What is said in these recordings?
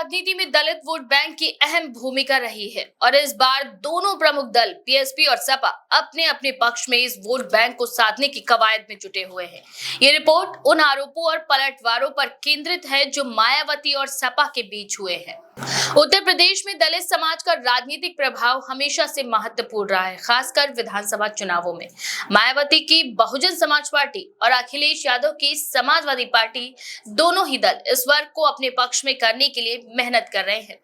राजनीति में दलित vote bank की अहम भूमिका रही है और इस बार दोनों प्रमुख दल बीएसपी और सपा अपने अपने पक्ष में इस वोट बैंक को साधने की कवायद में जुटे हुए हैं। ये रिपोर्ट उन आरोपों और पलटवारों पर केंद्रित है जो मायावती और सपा के बीच हुए हैं। उत्तर प्रदेश में दलित समाज का राजनीतिक प्रभाव हमेशा से महत्वपूर्ण रहा है, खासकर विधानसभा चुनावों में। मायावती की बहुजन समाज पार्टी और अखिलेश यादव की समाजवादी पार्टी, दोनों ही दल इस वर्ग को अपने पक्ष में करने के लिए मेहनत कर रहे हैं।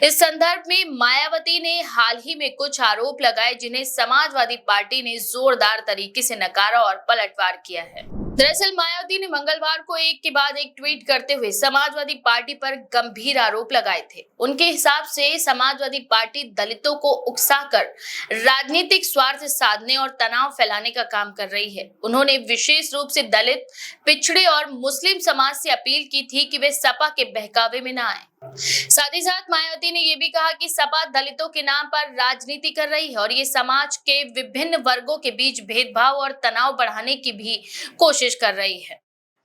इस संदर्भ में मायावती ने हाल ही में कुछ आरोप लगाए जिन्हें समाजवादी पार्टी ने जोरदार तरीके से नकारा और पलटवार किया है। दरअसल मायावती ने मंगलवार को एक के बाद एक ट्वीट करते हुए समाजवादी पार्टी पर गंभीर आरोप लगाए थे। उनके हिसाब से समाजवादी पार्टी दलितों को उकसाकर राजनीतिक स्वार्थ साधने और तनाव फैलाने का काम कर रही है। उन्होंने विशेष रूप से दलित, पिछड़े और मुस्लिम समाज से अपील की थी कि वे सपा के बहकावे में न आए। साथ ही साथ मायावती ने यह भी कहा कि सपा दलितों के नाम पर राजनीति कर रही है और ये समाज के विभिन्न वर्गों के बीच भेदभाव और तनाव बढ़ाने की भी कोशिश कर रही है।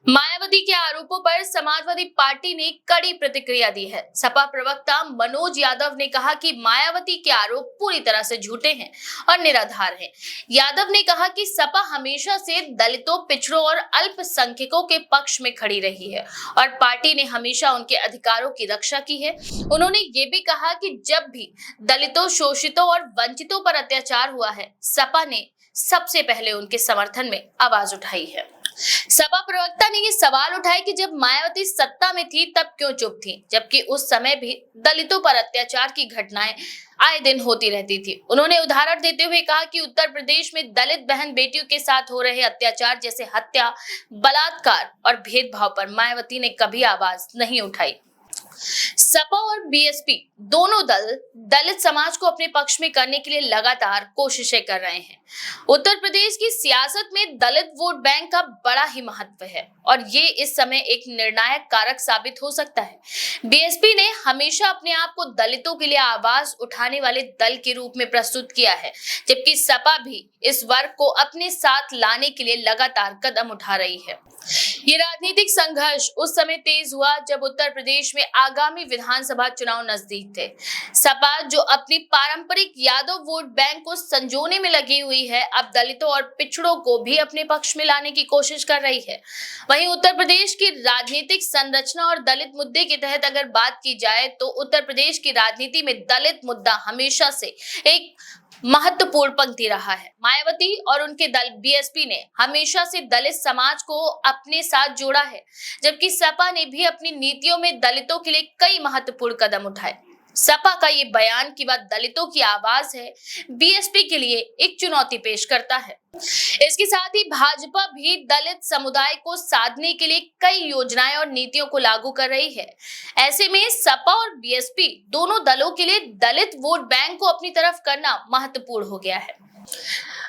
मायावती के आरोपों पर समाजवादी पार्टी ने कड़ी प्रतिक्रिया दी है। सपा प्रवक्ता मनोज यादव ने कहा कि मायावती के आरोप पूरी तरह से झूठे हैं और निराधार हैं। यादव ने कहा कि सपा हमेशा से दलितों, पिछड़ों और अल्पसंख्यकों के पक्ष में खड़ी रही है और पार्टी ने हमेशा उनके अधिकारों की रक्षा की है। उन्होंने ये भी कहा कि जब भी दलितों, शोषितों और वंचितों पर अत्याचार हुआ है, सपा ने सबसे पहले उनके समर्थन में आवाज उठाई है। सपा प्रवक्ता ने ये सवाल उठाया कि जब मायावती सत्ता में थी तब क्यों चुप थी, जबकि उस समय भी दलितों पर अत्याचार की घटनाएं आए दिन होती रहती थी। उन्होंने उदाहरण देते हुए कहा कि उत्तर प्रदेश में दलित बहन बेटियों के साथ हो रहे अत्याचार जैसे हत्या, बलात्कार और भेदभाव पर मायावती ने कभी आवाज नहीं उठाई। सपा और बीएसपी दोनों दल दलित समाज को अपने पक्ष में करने के लिए लगातार कोशिशें कर रहे हैं। उत्तर प्रदेश की सियासत में दलित वोट बैंक का बड़ा ही महत्व है और ये इस समय एक निर्णायक कारक साबित हो सकता है। बीएसपी ने हमेशा अपने आप को दलितों के लिए आवाज उठाने वाले दल के रूप में प्रस्तुत किया है, जबकि सपा भी इस वर्ग को अपने साथ लाने के लिए लगातार कदम उठा रही है। ये राजनीतिक संघर्ष उस समय तेज हुआ जब उत्तर प्रदेश में आगामी विधानसभा चुनाव नजदीक थे। सपा, जो अपनी पारंपरिक यादव वोट बैंक को संजोने में लगी हुई है, अब दलितों और पिछड़ों को भी अपने पक्ष में लाने की कोशिश कर रही है। वहीं उत्तर प्रदेश की राजनीतिक संरचना और दलित मुद्दे के तहत अगर बात की जाए तो उत्तर प्रदेश की राजनीति में दलित मुद्दा हमेशा से एक महत्वपूर्ण पंक्ति रहा है। मायावती और उनके दल बीएसपी ने हमेशा से दलित समाज को अपने साथ जोड़ा है, जबकि सपा ने भी अपनी नीतियों में दलितों के लिए कई महत्वपूर्ण कदम उठाए। सपा का ये बयान कि वह दलितों की आवाज है, बीएसपी के लिए एक चुनौती पेश करता है। इसके साथ ही भाजपा भी दलित समुदाय को साधने के लिए कई योजनाएं और नीतियों को लागू कर रही है। ऐसे में सपा और बीएसपी दोनों दलों के लिए दलित वोट बैंक को अपनी तरफ करना महत्वपूर्ण हो गया है।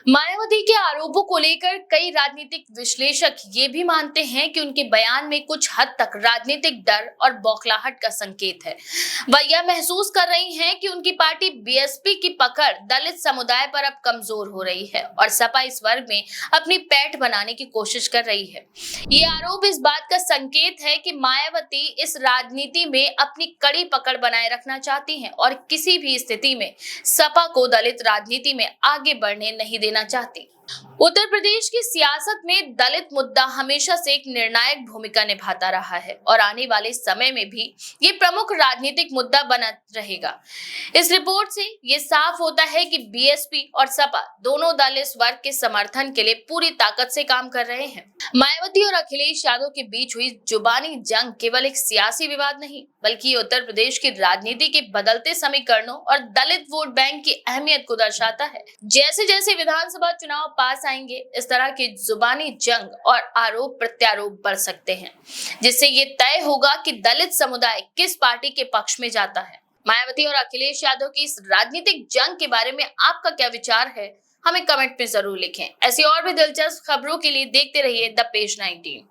मायावती के आरोपों को लेकर कई राजनीतिक विश्लेषक ये भी मानते हैं कि उनके बयान में कुछ हद तक राजनीतिक डर और बौखलाहट का संकेत है। वह यह महसूस कर रही हैं कि उनकी पार्टी बीएसपी की पकड़ दलित समुदाय पर अब कमजोर हो रही है और सपा इस वर्ग में अपनी पैठ बनाने की कोशिश कर रही है। ये आरोप इस बात का संकेत है कि मायावती इस राजनीति में अपनी कड़ी पकड़ बनाए रखना चाहती हैं और किसी भी स्थिति में सपा को दलित राजनीति में आगे बढ़ने नहीं देना चाहती। उत्तर प्रदेश की सियासत में दलित मुद्दा हमेशा से एक निर्णायक भूमिका निभाता रहा है और आने वाले समय में भी ये प्रमुख राजनीतिक मुद्दा बना रहेगा। इस रिपोर्ट से ये साफ होता है कि बीएसपी और सपा दोनों दल इस वर्ग के समर्थन के लिए पूरी ताकत से काम कर रहे हैं। मायावती और अखिलेश यादव के बीच हुई जुबानी जंग केवल एक सियासी विवाद नहीं, बल्कि उत्तर प्रदेश की राजनीति के बदलते समीकरणों और दलित वोट बैंक की अहमियत को दर्शाता है। जैसे जैसे विधानसभा चुनाव पास आएंगे, इस तरह की जुबानी जंग और आरोप प्रत्यारोप बढ़ सकते हैं, जिससे ये तय होगा कि दलित समुदाय किस पार्टी के पक्ष में जाता है। मायावती और अखिलेश यादव की इस राजनीतिक जंग के बारे में आपका क्या विचार है, हमें कमेंट में जरूर लिखें। ऐसी और भी दिलचस्प खबरों के लिए देखते रहिए द पेज 19।